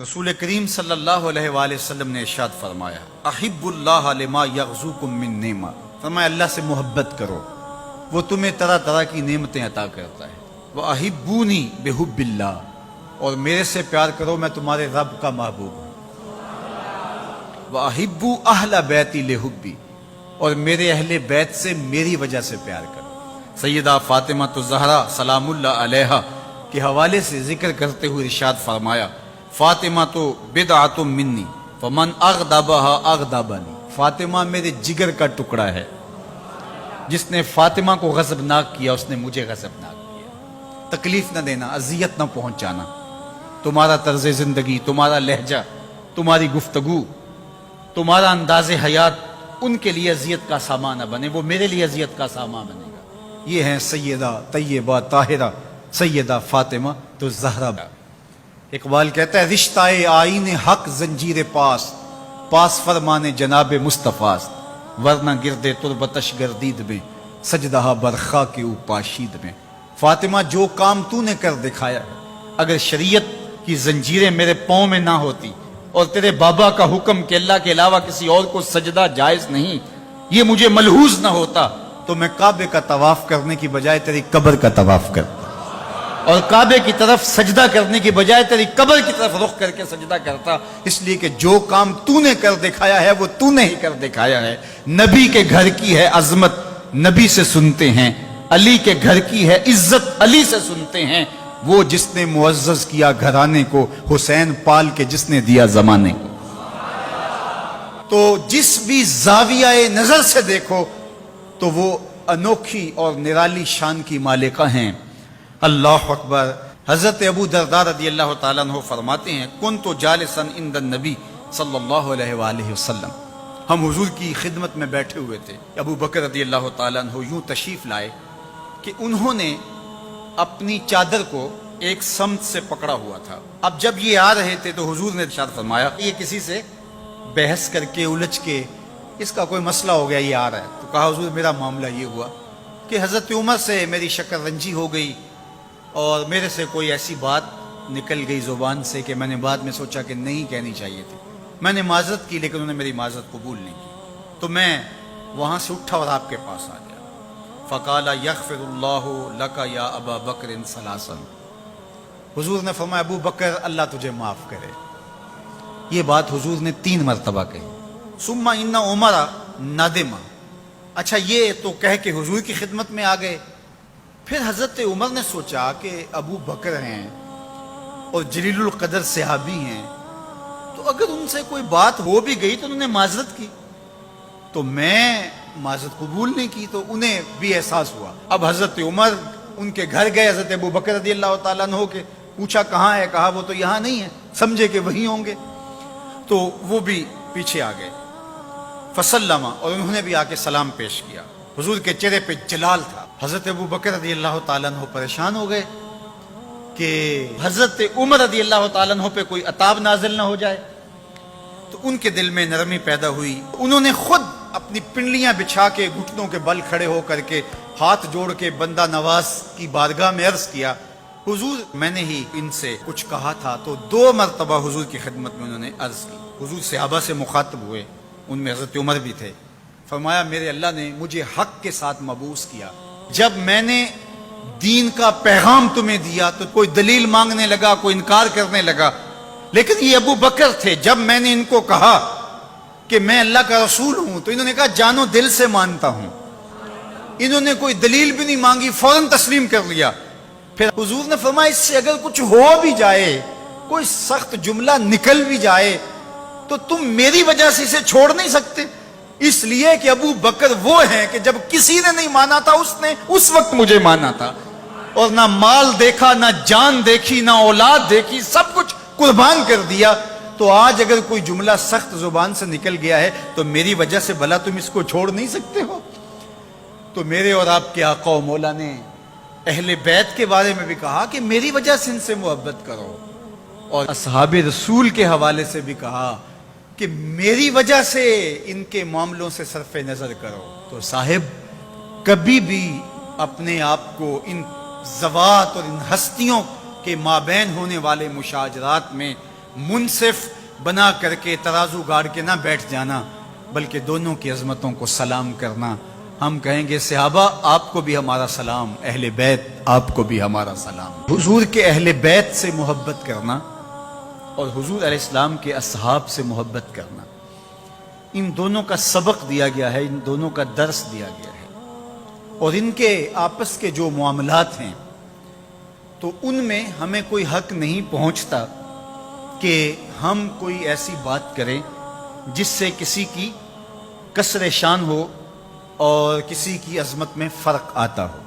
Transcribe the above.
رسول کریم صلی اللہ علیہ وآلہ وسلم نے ارشاد فرمایا احب اللہ لما یغزوکم من نعمہ، فرمایا اللہ سے محبت کرو، وہ تمہیں طرح طرح کی نعمتیں عطا کرتا ہے۔ وَأَحِبُّونِي بِحُبِّ اللَّهِ، اور میرے سے پیار کرو، میں تمہارے رب کا محبوب ہوں۔ وَأَحِبُّوا أَهْلَ بَيْتِي لِحُبِّي، اور میرے اہل بیت سے میری وجہ سے پیار کرو۔ سیدہ فاطمہ الزہرا سلام اللہ علیہا کے حوالے سے ذکر کرتے ہوئے ارشاد فرمایا فاطمہ تو بدعۃ منی فمن اغضبها اغضبنی، فاطمہ میرے جگر کا ٹکڑا ہے، جس نے فاطمہ کو غضبناک کیا اس نے مجھے غضبناک کیا۔ تکلیف نہ دینا، اذیت نہ پہنچانا، تمہارا طرز زندگی، تمہارا لہجہ، تمہاری گفتگو، تمہارا انداز حیات ان کے لیے اذیت کا سامان نہ بنے، وہ میرے لیے اذیت کا سامان بنے گا۔ یہ ہیں سیدہ طیبہ طاہرہ سیدہ فاطمہ تو زہرا۔ اقبال کہتا ہے رشتہ آئین حق زنجیر پاس فرمان جناب مصطفیٰ، ورنہ گردے تربتش گردید میں سجدہ برخا کے اوپاشید میں۔ فاطمہ جو کام تو نے کر دکھایا ہے، اگر شریعت کی زنجیریں میرے پاؤں میں نہ ہوتی اور تیرے بابا کا حکم کہ اللہ کے علاوہ کسی اور کو سجدہ جائز نہیں، یہ مجھے ملحوظ نہ ہوتا تو میں کعبے کا طواف کرنے کی بجائے تیری قبر کا طواف کرتا، اور کعبے کی طرف سجدہ کرنے کی بجائے تیری قبر کی طرف رخ کر کے سجدہ کرتا، اس لیے کہ جو کام تو نے کر دکھایا ہے وہ تو نے ہی کر دکھایا ہے۔ نبی کے گھر کی ہے عظمت، نبی سے سنتے ہیں، علی کے گھر کی ہے عزت، علی سے سنتے ہیں، وہ جس نے معزز کیا گھرانے کو، حسین پال کے جس نے دیا زمانے کو۔ تو جس بھی زاویہ نظر سے دیکھو تو وہ انوکھی اور نرالی شان کی مالکہ ہیں۔ اللہ اکبر۔ حضرت ابو درداء رضی اللہ تعالیٰ عنہ فرماتے ہیں کنت جالسا عند النبی صلی اللہ علیہ وآلہ وسلم، ہم حضور کی خدمت میں بیٹھے ہوئے تھے، ابو بکر رضی اللہ تعالیٰ عنہ یوں تشریف لائے کہ انہوں نے اپنی چادر کو ایک سمت سے پکڑا ہوا تھا۔ اب جب یہ آ رہے تھے تو حضور نے ارشاد فرمایا یہ کسی سے بحث کر کے الجھ کے اس کا کوئی مسئلہ ہو گیا، یہ آ رہا ہے، تو کہا حضور میرا معاملہ یہ ہوا کہ حضرت عمر سے میری شکر رنجی ہو گئی اور میرے سے کوئی ایسی بات نکل گئی زبان سے کہ میں نے بعد میں سوچا کہ نہیں کہنی چاہیے تھی، میں نے معذرت کی لیکن انہوں نے میری معذرت قبول نہیں کی، تو میں وہاں سے اٹھا اور آپ کے پاس آ گیا۔ فقال یغفر اللہ لک یا ابا بکر ثلاثا، حضور نے فرمایا ابو بکر اللہ تجھے معاف کرے، یہ بات حضور نے 3 مرتبہ کہی۔ ثم ان عمر ندم، اچھا یہ تو کہہ کے حضور کی خدمت میں آ گئے، پھر حضرت عمر نے سوچا کہ ابو بکر ہیں اور جلیل القدر صحابی ہیں، تو اگر ان سے کوئی بات ہو بھی گئی تو انہوں نے معذرت کی، تو میں معذرت قبول نہیں کی، تو انہیں بھی احساس ہوا۔ اب حضرت عمر ان کے گھر گئے، حضرت ابو بکر رضی اللہ تعالیٰ عنہ کے پوچھا کہاں ہے، کہا وہ تو یہاں نہیں ہے، سمجھے کہ وہیں ہوں گے، تو وہ بھی پیچھے آ گئے۔ فسلم، اور انہوں نے بھی آ کے سلام پیش کیا، حضور کے چہرے پہ جلال تھا۔ حضرت ابو بکر رضی اللہ تعالیٰ عنہ پریشان ہو گئے کہ حضرت عمر رضی اللہ تعالیٰ عنہ پہ کوئی عذاب نازل نہ ہو جائے، تو ان کے دل میں نرمی پیدا ہوئی، انہوں نے خود اپنی پنڈلیاں بچھا کے گھٹنوں کے بل کھڑے ہو کر کے ہاتھ جوڑ کے بندہ نواز کی بارگاہ میں عرض کیا حضور میں نے ہی ان سے کچھ کہا تھا، تو 2 مرتبہ حضور کی خدمت میں انہوں نے عرض کی۔ حضور صحابہ سے مخاطب ہوئے، ان میں حضرت عمر بھی تھے، فرمایا میرے اللہ نے مجھے حق کے ساتھ مبعوث کیا، جب میں نے دین کا پیغام تمہیں دیا تو کوئی دلیل مانگنے لگا، کوئی انکار کرنے لگا، لیکن یہ ابو بکر تھے، جب میں نے ان کو کہا کہ میں اللہ کا رسول ہوں تو انہوں نے کہا جانو دل سے مانتا ہوں، انہوں نے کوئی دلیل بھی نہیں مانگی، فوراً تسلیم کر لیا۔ پھر حضور نے فرمایا اس سے اگر کچھ ہو بھی جائے، کوئی سخت جملہ نکل بھی جائے تو تم میری وجہ سے اسے چھوڑ نہیں سکتے، اس لیے کہ ابو بکر وہ ہیں کہ جب کسی نے نہیں مانا تھا اس نے اس وقت مجھے مانا تھا، اور نہ مال دیکھا، نہ جان دیکھی، نہ اولاد دیکھی، سب کچھ قربان کر دیا، تو آج اگر کوئی جملہ سخت زبان سے نکل گیا ہے تو میری وجہ سے بھلا تم اس کو چھوڑ نہیں سکتے ہو۔ تو میرے اور آپ کے آقا و مولا نے اہل بیت کے بارے میں بھی کہا کہ میری وجہ سے ان سے محبت کرو، اور اصحاب رسول کے حوالے سے بھی کہا کہ میری وجہ سے ان کے معاملوں سے صرف نظر کرو۔ تو صاحب کبھی بھی اپنے آپ کو ان ذوات اور ان ہستیوں کے مابین ہونے والے مشاجرات میں منصف بنا کر کے ترازو گاڑ کے نہ بیٹھ جانا، بلکہ دونوں کی عظمتوں کو سلام کرنا۔ ہم کہیں گے صحابہ آپ کو بھی ہمارا سلام، اہل بیت آپ کو بھی ہمارا سلام۔ حضور کے اہل بیت سے محبت کرنا اور حضور علیہ السلام کے اصحاب سے محبت کرنا، ان دونوں کا سبق دیا گیا ہے، ان دونوں کا درس دیا گیا ہے، اور ان کے آپس کے جو معاملات ہیں تو ان میں ہمیں کوئی حق نہیں پہنچتا کہ ہم کوئی ایسی بات کریں جس سے کسی کی کسر شان ہو اور کسی کی عظمت میں فرق آتا ہو۔